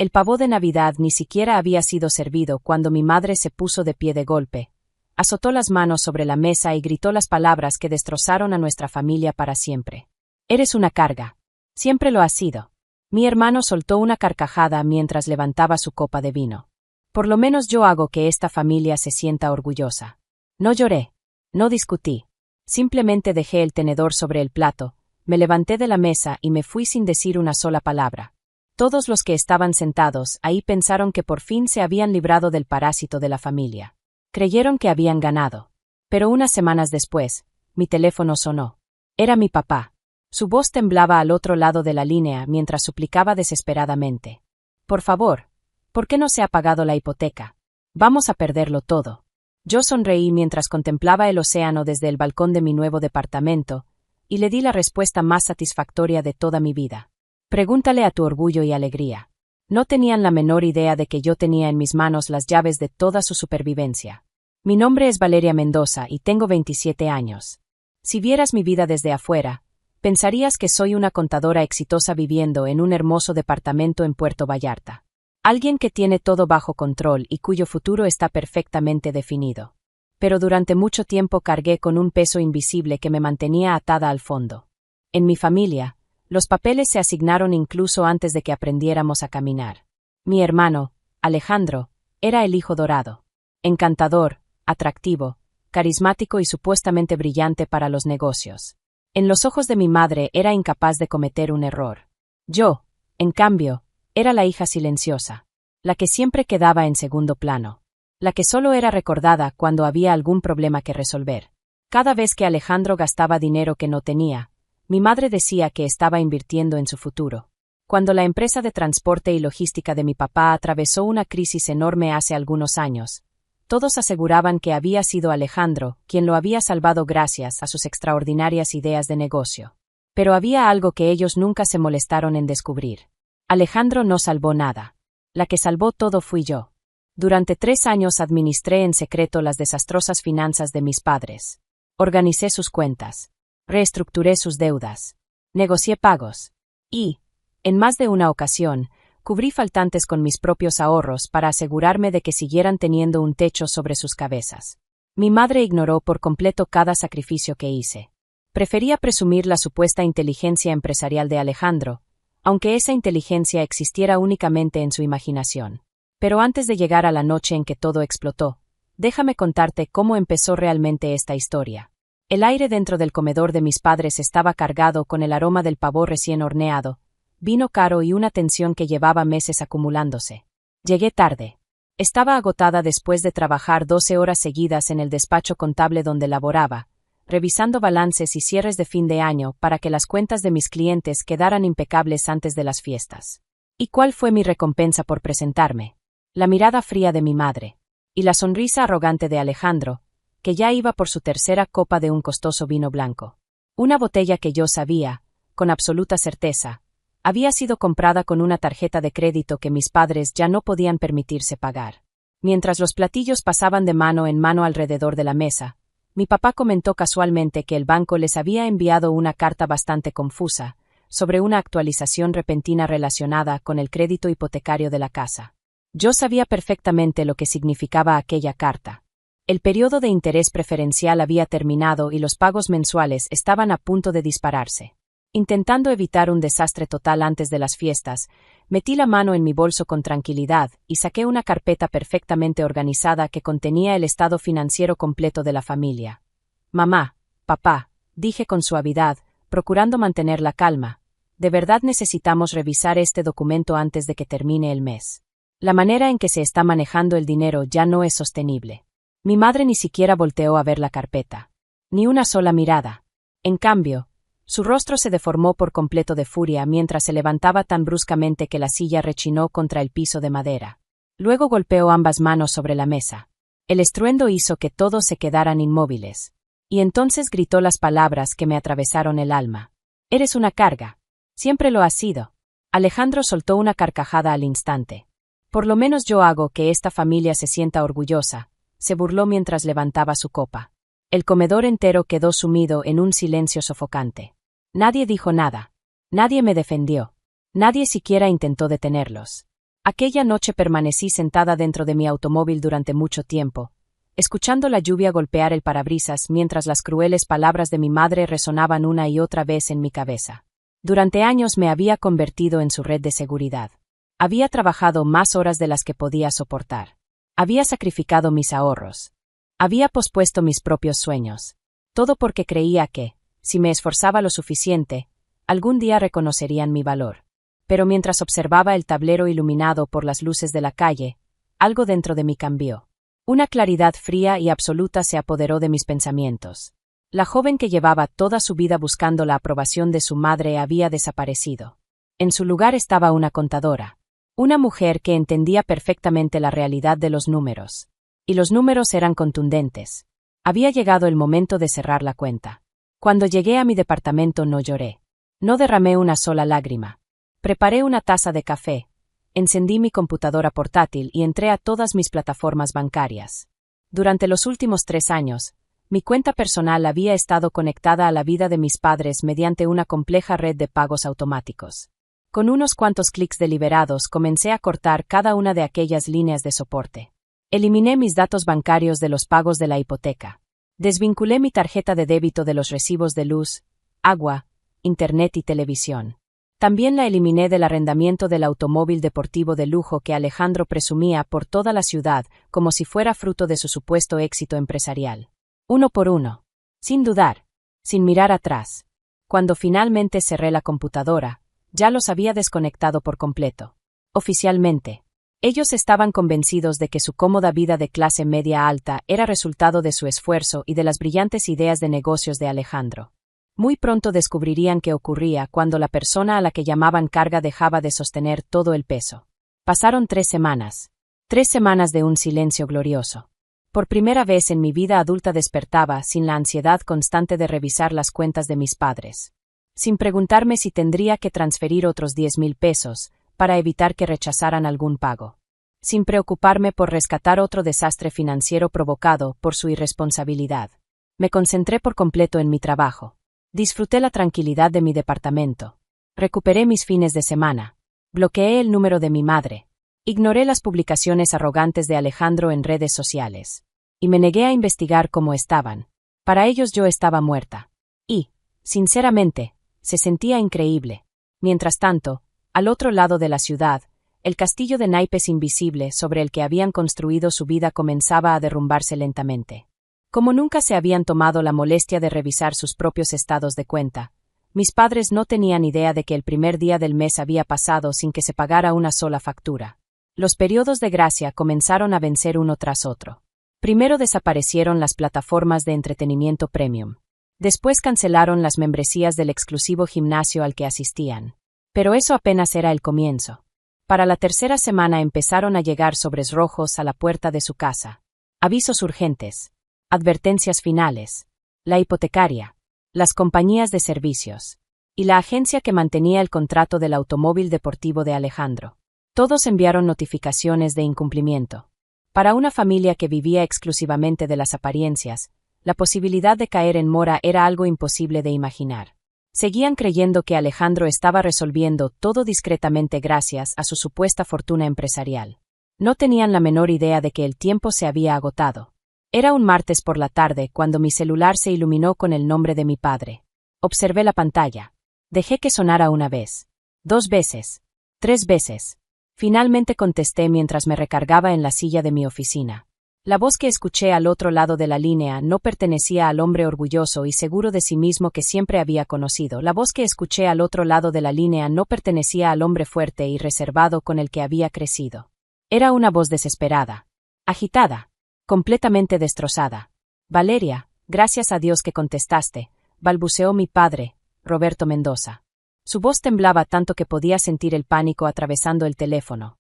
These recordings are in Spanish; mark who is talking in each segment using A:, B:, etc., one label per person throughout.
A: El pavo de Navidad ni siquiera había sido servido cuando mi madre se puso de pie de golpe, azotó las manos sobre la mesa y gritó las palabras que destrozaron a nuestra familia para siempre. Eres una carga. Siempre lo has sido. Mi hermano soltó una carcajada mientras levantaba su copa de vino. Por lo menos yo hago que esta familia se sienta orgullosa. No lloré. No discutí. Simplemente dejé el tenedor sobre el plato, me levanté de la mesa y me fui sin decir una sola palabra. Todos los que estaban sentados ahí pensaron que por fin se habían librado del parásito de la familia. Creyeron que habían ganado. Pero unas semanas después, mi teléfono sonó. Era mi papá. Su voz temblaba al otro lado de la línea mientras suplicaba desesperadamente. Por favor, ¿por qué no se ha pagado la hipoteca? Vamos a perderlo todo. Yo sonreí mientras contemplaba el océano desde el balcón de mi nuevo departamento, y le di la respuesta más satisfactoria de toda mi vida. Pregúntale a tu orgullo y alegría. No tenían la menor idea de que yo tenía en mis manos las llaves de toda su supervivencia. Mi nombre es Valeria Mendoza y tengo 27 años. Si vieras mi vida desde afuera, pensarías que soy una contadora exitosa viviendo en un hermoso departamento en Puerto Vallarta. Alguien que tiene todo bajo control y cuyo futuro está perfectamente definido. Pero durante mucho tiempo cargué con un peso invisible que me mantenía atada al fondo. En mi familia, los papeles se asignaron incluso antes de que aprendiéramos a caminar. Mi hermano, Alejandro, era el hijo dorado. Encantador, atractivo, carismático y supuestamente brillante para los negocios. En los ojos de mi madre era incapaz de cometer un error. Yo, en cambio, era la hija silenciosa, la que siempre quedaba en segundo plano, la que solo era recordada cuando había algún problema que resolver. Cada vez que Alejandro gastaba dinero que no tenía, mi madre decía que estaba invirtiendo en su futuro. Cuando la empresa de transporte y logística de mi papá atravesó una crisis enorme hace algunos años, todos aseguraban que había sido Alejandro quien lo había salvado gracias a sus extraordinarias ideas de negocio. Pero había algo que ellos nunca se molestaron en descubrir. Alejandro no salvó nada. La que salvó todo fui yo. Durante 3 años administré en secreto las desastrosas finanzas de mis padres. Organicé sus cuentas. Reestructuré sus deudas. Negocié pagos. Y, en más de una ocasión, cubrí faltantes con mis propios ahorros para asegurarme de que siguieran teniendo un techo sobre sus cabezas. Mi madre ignoró por completo cada sacrificio que hice. Prefería presumir la supuesta inteligencia empresarial de Alejandro, aunque esa inteligencia existiera únicamente en su imaginación. Pero antes de llegar a la noche en que todo explotó, déjame contarte cómo empezó realmente esta historia. El aire dentro del comedor de mis padres estaba cargado con el aroma del pavo recién horneado, vino caro y una tensión que llevaba meses acumulándose. Llegué tarde. Estaba agotada después de trabajar 12 horas seguidas en el despacho contable donde laboraba, revisando balances y cierres de fin de año para que las cuentas de mis clientes quedaran impecables antes de las fiestas. ¿Y cuál fue mi recompensa por presentarme? La mirada fría de mi madre. Y la sonrisa arrogante de Alejandro, que ya iba por su tercera copa de un costoso vino blanco. Una botella que yo sabía, con absoluta certeza, había sido comprada con una tarjeta de crédito que mis padres ya no podían permitirse pagar. Mientras los platillos pasaban de mano en mano alrededor de la mesa, mi papá comentó casualmente que el banco les había enviado una carta bastante confusa, sobre una actualización repentina relacionada con el crédito hipotecario de la casa. Yo sabía perfectamente lo que significaba aquella carta. El periodo de interés preferencial había terminado y los pagos mensuales estaban a punto de dispararse. Intentando evitar un desastre total antes de las fiestas, metí la mano en mi bolso con tranquilidad y saqué una carpeta perfectamente organizada que contenía el estado financiero completo de la familia. Mamá, papá, dije con suavidad, procurando mantener la calma, de verdad necesitamos revisar este documento antes de que termine el mes. La manera en que se está manejando el dinero ya no es sostenible. Mi madre ni siquiera volteó a ver la carpeta. Ni una sola mirada. En cambio, su rostro se deformó por completo de furia mientras se levantaba tan bruscamente que la silla rechinó contra el piso de madera. Luego golpeó ambas manos sobre la mesa. El estruendo hizo que todos se quedaran inmóviles. Y entonces gritó las palabras que me atravesaron el alma. Eres una carga. Siempre lo has sido. Alejandro soltó una carcajada al instante. Por lo menos yo hago que esta familia se sienta orgullosa, se burló mientras levantaba su copa. El comedor entero quedó sumido en un silencio sofocante. Nadie dijo nada. Nadie me defendió. Nadie siquiera intentó detenerlos. Aquella noche permanecí sentada dentro de mi automóvil durante mucho tiempo, escuchando la lluvia golpear el parabrisas mientras las crueles palabras de mi madre resonaban una y otra vez en mi cabeza. Durante años me había convertido en su red de seguridad. Había trabajado más horas de las que podía soportar. Había sacrificado mis ahorros. Había pospuesto mis propios sueños. Todo porque creía que, si me esforzaba lo suficiente, algún día reconocerían mi valor. Pero mientras observaba el tablero iluminado por las luces de la calle, algo dentro de mí cambió. Una claridad fría y absoluta se apoderó de mis pensamientos. La joven que llevaba toda su vida buscando la aprobación de su madre había desaparecido. En su lugar estaba una contadora. Una mujer que entendía perfectamente la realidad de los números. Y los números eran contundentes. Había llegado el momento de cerrar la cuenta. Cuando llegué a mi departamento no lloré. No derramé una sola lágrima. Preparé una taza de café, encendí mi computadora portátil y entré a todas mis plataformas bancarias. Durante los últimos 3 años, mi cuenta personal había estado conectada a la vida de mis padres mediante una compleja red de pagos automáticos. Con unos cuantos clics deliberados comencé a cortar cada una de aquellas líneas de soporte. Eliminé mis datos bancarios de los pagos de la hipoteca. Desvinculé mi tarjeta de débito de los recibos de luz, agua, internet y televisión. También la eliminé del arrendamiento del automóvil deportivo de lujo que Alejandro presumía por toda la ciudad como si fuera fruto de su supuesto éxito empresarial. Uno por uno. Sin dudar. Sin mirar atrás. Cuando finalmente cerré la computadora, ya los había desconectado por completo. Oficialmente. Ellos estaban convencidos de que su cómoda vida de clase media alta era resultado de su esfuerzo y de las brillantes ideas de negocios de Alejandro. Muy pronto descubrirían qué ocurría cuando la persona a la que llamaban carga dejaba de sostener todo el peso. Pasaron 3 semanas. 3 semanas de un silencio glorioso. Por primera vez en mi vida adulta despertaba sin la ansiedad constante de revisar las cuentas de mis padres. Sin preguntarme si tendría que transferir otros 10,000 pesos para evitar que rechazaran algún pago. Sin preocuparme por rescatar otro desastre financiero provocado por su irresponsabilidad. Me concentré por completo en mi trabajo. Disfruté la tranquilidad de mi departamento. Recuperé mis fines de semana. Bloqueé el número de mi madre. Ignoré las publicaciones arrogantes de Alejandro en redes sociales. Y me negué a investigar cómo estaban. Para ellos yo estaba muerta. Y, sinceramente, se sentía increíble. Mientras tanto, al otro lado de la ciudad, el castillo de naipes invisible sobre el que habían construido su vida comenzaba a derrumbarse lentamente. Como nunca se habían tomado la molestia de revisar sus propios estados de cuenta, mis padres no tenían idea de que el primer día del mes había pasado sin que se pagara una sola factura. Los periodos de gracia comenzaron a vencer uno tras otro. Primero desaparecieron las plataformas de entretenimiento premium. Después cancelaron las membresías del exclusivo gimnasio al que asistían. Pero eso apenas era el comienzo. Para la tercera semana empezaron a llegar sobres rojos a la puerta de su casa. Avisos urgentes. Advertencias finales, la hipotecaria, las compañías de servicios y la agencia que mantenía el contrato del automóvil deportivo de Alejandro. Todos enviaron notificaciones de incumplimiento. Para una familia que vivía exclusivamente de las apariencias, la posibilidad de caer en mora era algo imposible de imaginar. Seguían creyendo que Alejandro estaba resolviendo todo discretamente gracias a su supuesta fortuna empresarial. No tenían la menor idea de que el tiempo se había agotado. Era un martes por la tarde cuando mi celular se iluminó con el nombre de mi padre. Observé la pantalla. Dejé que sonara una vez, 2 veces, 3 veces. Finalmente contesté mientras me recargaba en la silla de mi oficina. La voz que escuché al otro lado de la línea no pertenecía al hombre orgulloso y seguro de sí mismo que siempre había conocido. La voz que escuché al otro lado de la línea no pertenecía al hombre fuerte y reservado con el que había crecido. Era una voz desesperada, agitada. Completamente destrozada. Valeria, gracias a Dios que contestaste, balbuceó mi padre, Roberto Mendoza. Su voz temblaba tanto que podía sentir el pánico atravesando el teléfono.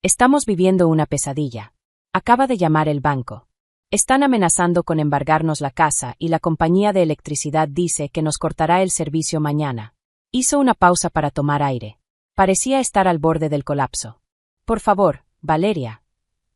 A: Estamos viviendo una pesadilla. Acaba de llamar el banco. Están amenazando con embargarnos la casa y la compañía de electricidad dice que nos cortará el servicio mañana. Hizo una pausa para tomar aire. Parecía estar al borde del colapso. Por favor, Valeria.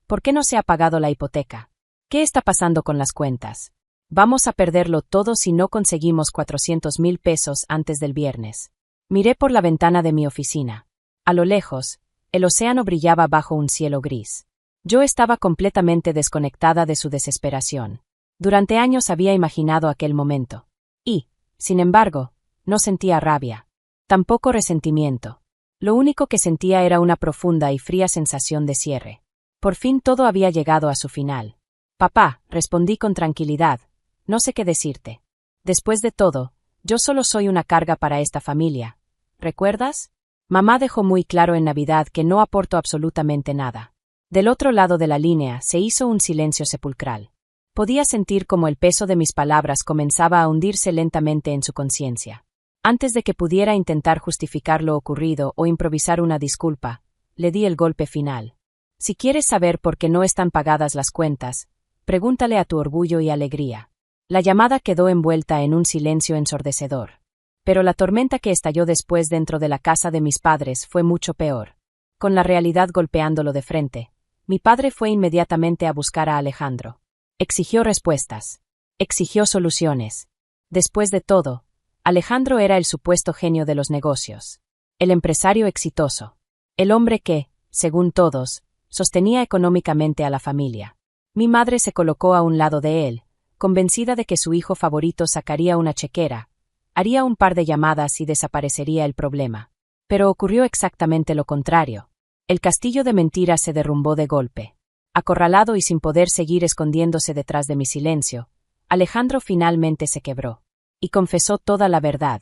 A: ¿Por qué no se ha pagado la hipoteca? ¿Qué está pasando con las cuentas? Vamos a perderlo todo si no conseguimos 400,000 pesos antes del viernes. Miré por la ventana de mi oficina. A lo lejos, El océano brillaba bajo un cielo gris. Yo estaba completamente desconectada de su desesperación. Durante años había imaginado aquel momento. Y, sin embargo, no sentía rabia. Tampoco resentimiento. Lo único que sentía era una profunda y fría sensación de cierre. Por fin todo había llegado a su final. Papá, respondí con tranquilidad, no sé qué decirte. Después de todo, yo solo soy una carga para esta familia. ¿Recuerdas? Mamá dejó muy claro en Navidad que no aporto absolutamente nada. Del otro lado de la línea se hizo un silencio sepulcral. Podía sentir cómo el peso de mis palabras comenzaba a hundirse lentamente en su conciencia. Antes de que pudiera intentar justificar lo ocurrido o improvisar una disculpa, le di el golpe final. Si quieres saber por qué no están pagadas las cuentas, pregúntale a tu orgullo y alegría. La llamada quedó envuelta en un silencio ensordecedor. Pero la tormenta que estalló después dentro de la casa de mis padres fue mucho peor. Con la realidad golpeándolo de frente, mi padre fue inmediatamente a buscar a Alejandro. Exigió respuestas. Exigió soluciones. Después de todo, Alejandro era el supuesto genio de los negocios. El empresario exitoso. El hombre que, según todos, sostenía económicamente a la familia. Mi madre se colocó a un lado de él, convencida de que su hijo favorito sacaría una chequera, haría un par de llamadas y desaparecería el problema. Pero ocurrió exactamente lo contrario. El castillo de mentiras se derrumbó de golpe. Acorralado y sin poder seguir escondiéndose detrás de mi silencio, Alejandro finalmente se quebró. Y confesó toda la verdad.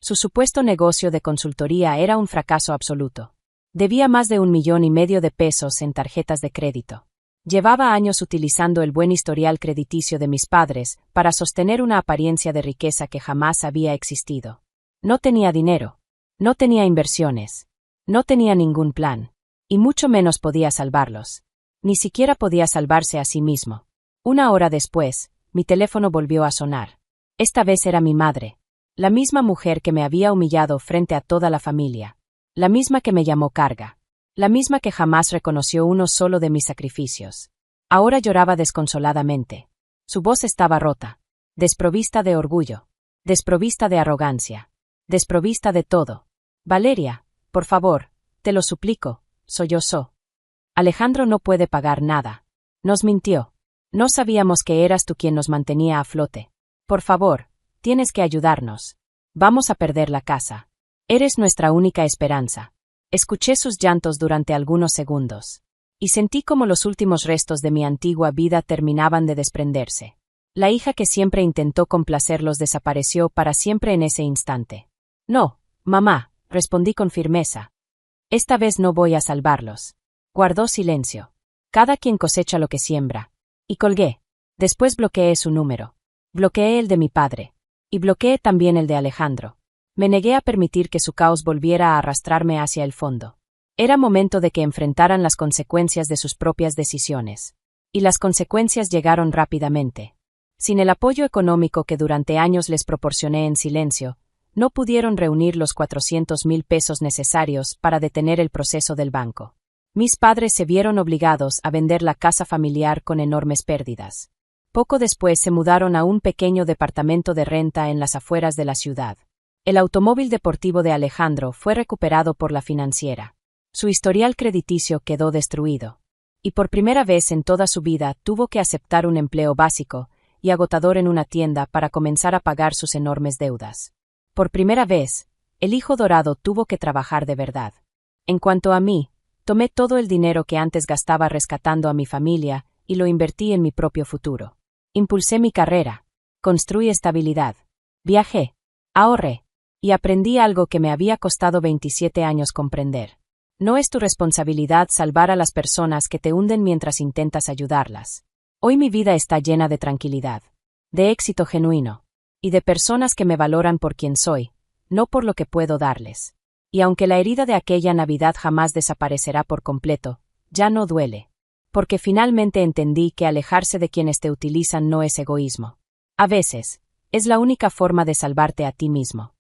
A: Su supuesto negocio de consultoría era un fracaso absoluto. Debía más de 1,5 millones de pesos en tarjetas de crédito. Llevaba años utilizando el buen historial crediticio de mis padres para sostener una apariencia de riqueza que jamás había existido. No tenía dinero. No tenía inversiones. No tenía ningún plan. Y mucho menos podía salvarlos. Ni siquiera podía salvarse a sí mismo. 1 hora después, mi teléfono volvió a sonar. Esta vez era mi madre. La misma mujer que me había humillado frente a toda la familia. La misma que me llamó carga. La misma que jamás reconoció uno solo de mis sacrificios. Ahora lloraba desconsoladamente. Su voz estaba rota. Desprovista de orgullo. Desprovista de arrogancia. Desprovista de todo. Valeria, por favor, te lo suplico, sollozó. Alejandro no puede pagar nada. Nos mintió. No sabíamos que eras tú quien nos mantenía a flote. Por favor, tienes que ayudarnos. Vamos a perder la casa. Eres nuestra única esperanza. Escuché sus llantos durante algunos segundos. Y sentí como los últimos restos de mi antigua vida terminaban de desprenderse. La hija que siempre intentó complacerlos desapareció para siempre en ese instante. No, mamá, respondí con firmeza. Esta vez no voy a salvarlos. Guardó silencio. Cada quien cosecha lo que siembra. Y colgué. Después bloqueé su número. Bloqueé el de mi padre. Y bloqueé también el de Alejandro. Me negué a permitir que su caos volviera a arrastrarme hacia el fondo. Era momento de que enfrentaran las consecuencias de sus propias decisiones. Y las consecuencias llegaron rápidamente. Sin el apoyo económico que durante años les proporcioné en silencio, no pudieron reunir los 400,000 pesos necesarios para detener el proceso del banco. Mis padres se vieron obligados a vender la casa familiar con enormes pérdidas. Poco después se mudaron a un pequeño departamento de renta en las afueras de la ciudad. El automóvil deportivo de Alejandro fue recuperado por la financiera. Su historial crediticio quedó destruido. Y por primera vez en toda su vida tuvo que aceptar un empleo básico y agotador en una tienda para comenzar a pagar sus enormes deudas. Por primera vez, el hijo dorado tuvo que trabajar de verdad. En cuanto a mí, tomé todo el dinero que antes gastaba rescatando a mi familia y lo invertí en mi propio futuro. Impulsé mi carrera. Construí estabilidad. Viajé. Ahorré. Y aprendí algo que me había costado 27 años comprender. No es tu responsabilidad salvar a las personas que te hunden mientras intentas ayudarlas. Hoy mi vida está llena de tranquilidad, de éxito genuino, y de personas que me valoran por quien soy, no por lo que puedo darles. Y aunque la herida de aquella Navidad jamás desaparecerá por completo, ya no duele. Porque finalmente entendí que alejarse de quienes te utilizan no es egoísmo. A veces, es la única forma de salvarte a ti mismo.